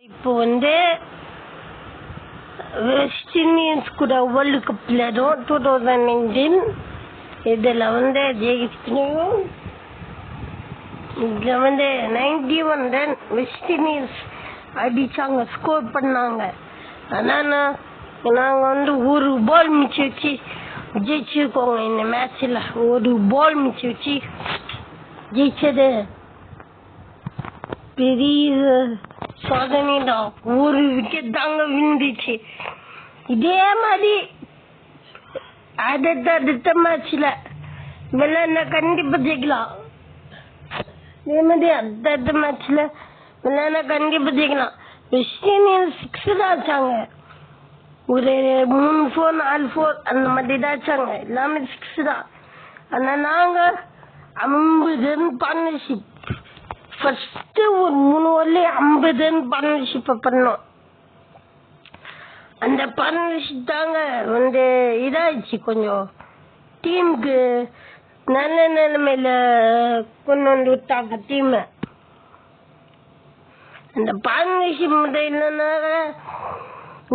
இப்போ west Indies கூட world cup விளையாடும் 2019. இதில் ஜெயிக்கணும். இதில் 91 ரன் வெஸ்ட் இண்டீஸ் அடிச்சாங்க, ஸ்கோர் பண்ணாங்க. ஆனால் நாங்கள் ஒரு பால் மிச்சம் வச்சு ஜெயிச்சிருக்கோங்க. இந்த மேட்ச்சில் ஒரு பால் மிச்சம் வச்சு ஜெயிச்சது பெரிய சாதனை தான். ஒரு விக்கெட் தாங்க விழுந்துச்சு. இதே மாதிரி அடுத்த மேட்ச்ல விளையாட கண்டிப்பா ஜெயிக்கலாம். இதே மாதிரி அடுத்த மேட்ச்ல விளையாட கண்டிப்பா ஜெயிக்கலாம். வெஸ்ட் இண்டீஸ் 6 தான் அடிச்சாங்க. ஒரு 3 4 4 4 அந்த மாதிரி தான் அடிச்சாங்க. எல்லாமே 6 தான். ஆனா நாங்க 50 ரன் பார்ட்னர்ஷிப் ஃபர்ஸ்ட் ஒரு 3 ஓவர்ல 50 ரன் பார்ட்னர்ஷிப் பண்ணோம். அந்த பார்ட்னர்ஷிப் தாங்க இதாயிடுச்சு. கொஞ்சம் டீமுக்கு நல்ல நிலைமையில கொண்டு விட்டாங்க டீம். அந்த பார்ட்னர்ஷிப் மட்டும் இல்லைன்னா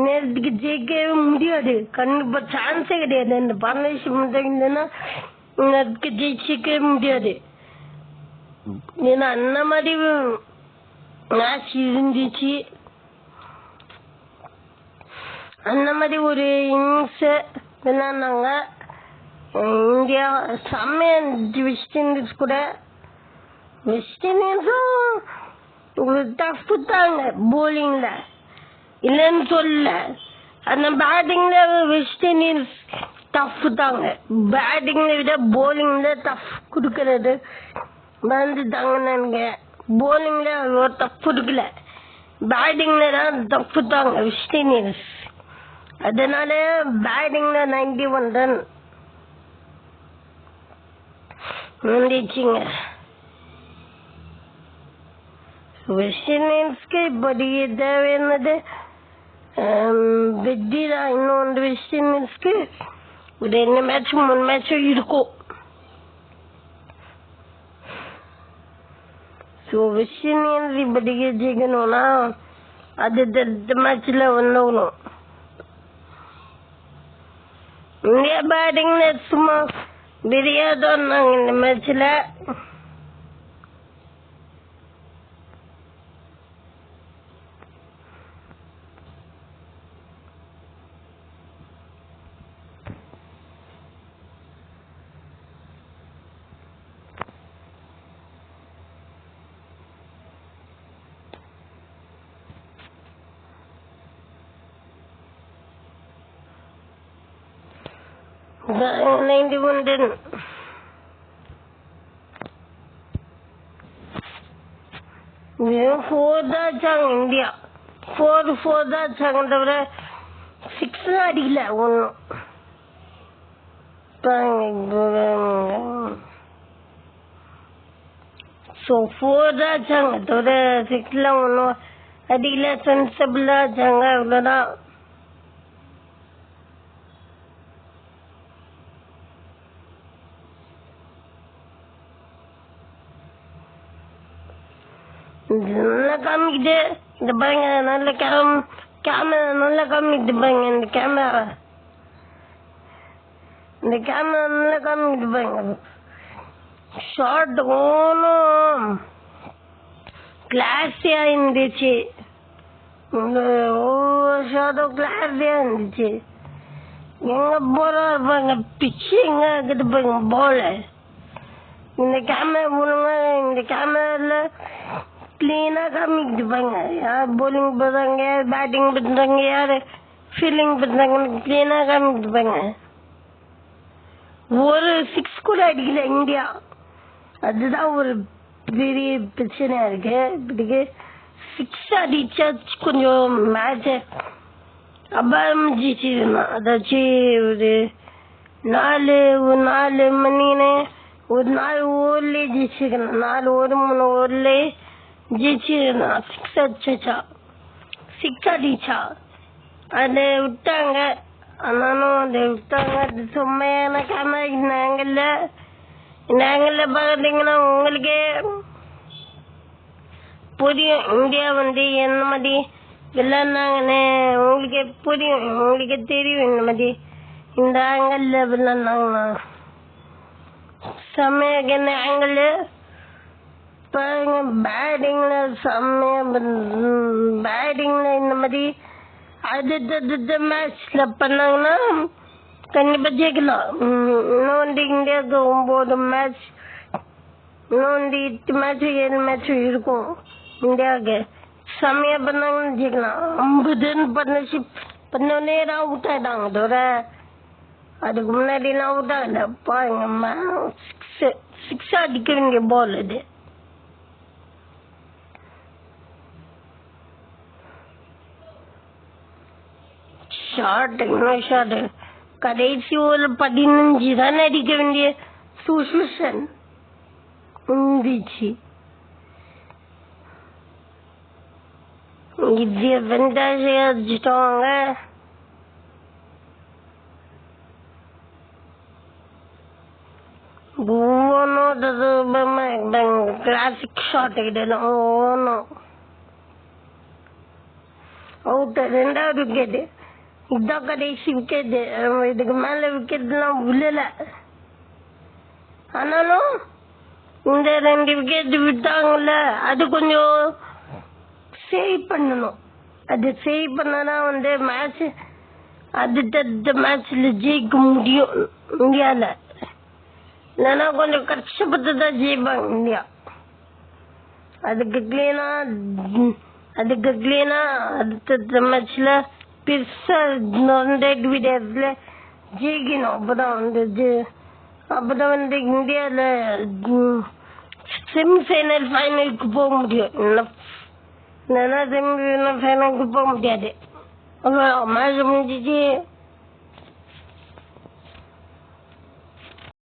நேரத்துக்கு ஜெயிக்கவே முடியாது. கண்டிப்பா சான்ஸே கிடையாது. அந்த பார்ட்னர்ஷிப் மட்டும் இல்லைன்னா நேரத்துக்கு ஜெயிச்சிக்கவே முடியாது. ஏன்னா அந்த மாதிரி மேட்ச் இருந்துச்சு. அந்த மாதிரி ஒரு இன்னிங்ஸ் விளையாண்டாங்க. இந்தியா செம்மையா இருந்துச்சு. வெஸ்ட் இண்டீஸ் கூட. வெஸ்ட் இண்டீஸும் ஒரு டஃப் தாங்க போலிங்ல, இல்லைன்னு சொல்ல. அந்த பேட்டிங்ல வெஸ்ட் இண்டீஸ் டஃப் தாங்க. பேட்டிங்ல விட போலிங்ல டஃப் கொடுக்கறது தாங்க. போலிங்ல ஒரு டஃப் கொடுக்கல, பேட்டிங்ல தான் டஃப் தாங்க வெஸ்ட் இண்டீஸ். அதனால பேட்டிங்ல 91 ரன் வந்துச்சுங்க. வெஸ்ட் இண்டீஸ்க்கு இப்போதைக்கு தேவையானது வெற்றி தான். இன்னொன்று வெஸ்ட் இண்டீஸ்க்கு ஒரு 2 மேட்ச் 3 மேட்சும் இருக்கும். ஸோ வெஸ்ட் இண்டீஸ் இப்போதைக்கு ஜெயிக்கணும்னா அடுத்த மேட்ச்ல வந்துடணும். இந்தியா பேட்டிங்ல சும்மா தெரியாதான் இருந்தாங்க இந்த மேட்ச்ல. இந்தியா 4 தான் அடிச்சாங்க, தவிர 6 அடிக்கல ஒன்னும். ஸோ 4 தான் அடிச்சாங்க, தவிர 6 ஒன்னும் அடிக்கல. சென்சிபிளா அடிச்சாங்க, அவ்வளோதான். நல்லா காமிக்கிட்டு இந்த பாருங்க. நல்ல கேமரா நல்லா காமிக்கிட்டு பாருங்க. இந்த கேமரா நல்லா காமிக்கிட்டு பாருங்க. ஷார்ட் ஒன்றும் கிளாஸியா இருந்துச்சு. ஒவ்வொரு ஷார்ட்டும் கிளாஸியா இருந்துச்சு. எங்க போறா இருப்பாங்க, பிச்சு எங்க இருக்குது பாருங்க பால். இந்த கேமரா போடுங்க. இந்த கேமரால கிளீனா காமிக்கிட்டு பாருங்க. யார் போலிங் போடுறாங்க, யார் பேட்டிங் பண்றாங்க, யார் ஃபீல்டிங் பண்றாங்கன்னு கிளீனா காமிக்கிட்டு பாருங்க. ஒரு 6 கூட அடிக்கல இந்தியா. அதுதான் ஒரு பெரிய பிரச்சனையா இருக்கு. இப்படிக்கு 6 அடிச்சா கொஞ்சம் மேட்ச் அபாரமிச்சிச்சு. அதாச்சும் ஒரு 4 மணின்னு ஒரு 4 ஓவர்லயே ஜெயிச்சிருக்கணும். 4 ஓவர் 3 ஓவர்லயே ஜெயிச்சிருக்கணும். 6 அடிச்சா அதை விட்டாங்க. ஆனாலும் அதை விட்டாங்க. அது சும்மையான கேமரா. நாங்கள்ல பாத்தீங்கன்னா உங்களுக்கே புரியும். இந்தியா என்ன மாதிரி விளையாடுனாங்கன்னு உங்களுக்கே புரியும், உங்களுக்கே தெரியும். இந்த மாதிரி இந்த ஆங்கிள் விளையாடுனாங்கன்னா செம்மையாக என்ன ஆங்கிள் பாருங்க. பேட்டிங்ல இந்த மாதிரி அடுத்த மேட்ச்ல பண்ணாங்கன்னா கண்டிப்பா ஜெயிக்கலாம். இன்னொன்று இந்தியாவுக்கு 9 மேட்ச், இன்னொன்று 8 மேட்ச் 7 மேட்ச் இருக்கும் இந்தியாவுக்கு. செம்மையா பண்ணாங்கன்னு ஜெயிக்கலாம். 50 பார்ட்னர்ஷிப் பண்ணோடனே அவுட் ஆயிட்டாங்க. தவிர அதுக்கு முன்னாடி அவுட் ஆகல. பாருங்க, 6 அடிக்க வேண்டிய பால் இது. ஷார்ட் கடைசி ஒரு 15 தான் அடிக்க வேண்டிய சுச்சுவேஷன் இருந்துச்சு. இது அடிச்சிட்டாங்க. கிளாசிக் ஷாட் இடணும். அவுட். 2வது விக்கெட். இதான் கடைசி விக்கெட். இதுக்கு மேல விக்கெட் எல்லாம் விழல. ஆனாலும் இந்த 2 விக்கெட் விட்டாங்கல்ல, அது கொஞ்சம் சேவ் பண்ணணும். அது சேவ் பண்ணாதான் மேட்ச் அடுத்த மேட்ச்ல ஜெயிக்க முடியும் இந்தியால. இல்லைன்னா கொஞ்சம் கஷ்டப்பட்டு தான் ஜெயிப்பாங்க இந்தியா. அதுக்கு கிளீனா அடுத்த மேட்ச்ல பெருசா 100 விடத்துல ஜெயிக்கணும். அப்பதான் இந்தியால செமிஃபைனல் ஃபைனலுக்கு போக முடியும். இல்லைன்னா செமிஃபைனல் ஃபைனலுக்கு போக முடியாது. மேட்ச் முடிஞ்சிச்சு.